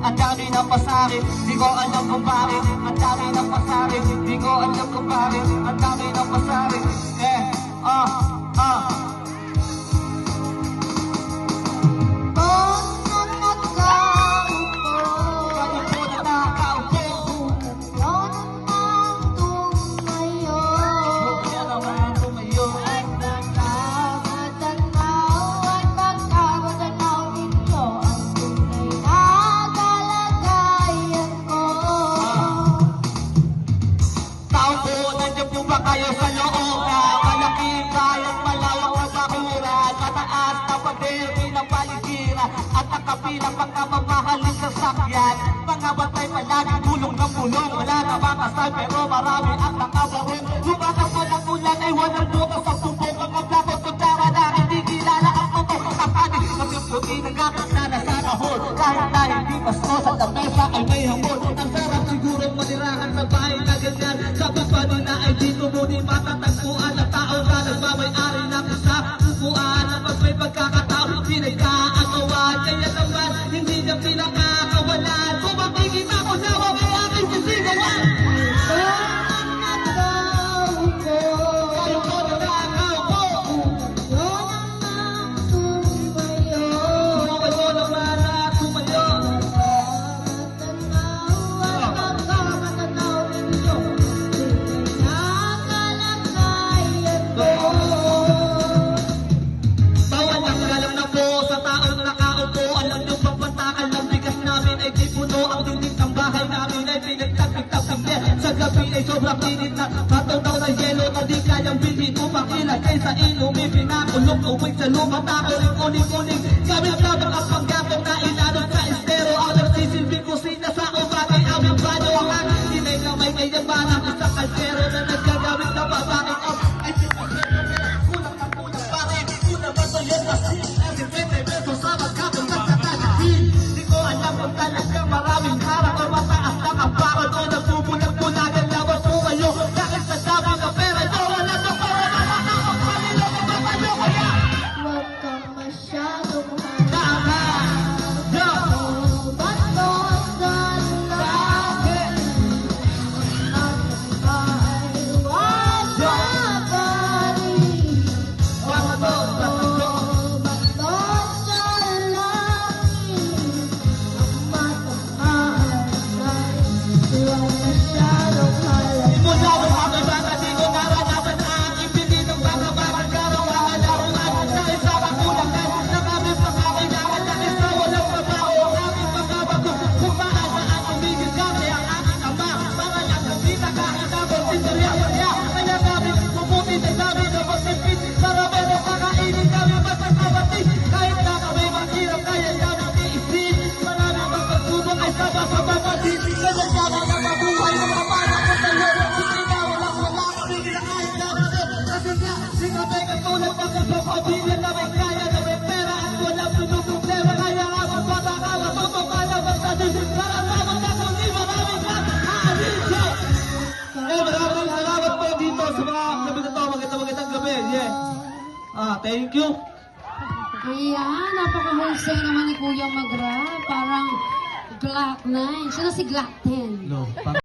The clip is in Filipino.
ang dami ng pasarin. Di ko alam kung bakit, ang dami ng pasarin. Di ko alam kung bakit, ang dami ng pasarin. Kayo sa loob na malaking bayan, malawak na bakuran, mataas na pader, pinapaligiran at nakapilang pagkamamahalin sa sakyan. Mga bantay palagi, bulong ng bulong, wala na makasal pero marami ang nakabahong. Lumakas mo ng ulan ay walang bukas sa bubong, mga plakot kutsara na hindi kilala ang totoo. Kapanig, magpuputi ng gakas na nasa kahon, kahit na hindi pasto sa lamesa ay may hamon. Ang sarap siguro manirahan sa bahay na ganyan, sa bapano na ay dito mo di matatagpuan ang tao na nagmamay-ari ng isa upuan na pag may pagkakataon pinagkaagawan. Kaya naman hindi niya pinakakawalan. Kung makikita ko na may aking sisigawan. Sobrang init na mataw na yelo na di kayang bilhin upang ilagay sa inumin. Pinakulong uwing sa lumata ko rin uling-uling. Gamit-gamit ang panggapong na inanod sa estero. Ang nagsisilbing kusina sa ubagay aming banyo. Ang aking sinay na may kayamanan sa kalsero na nagkagamit na babaking up. Ay kulang na kulang bakit kulang ba sa yan kasi every 20 pesos sa magkapong nagkatagin. Di ko alam kung talagang maraming harap o mataas na kaparan o nagbubulag-bulagan. Thank you. Ayan, napaka-husay naman ni Kuya mag-rap. Parang Glock 9. Siya na si Glock 10. No.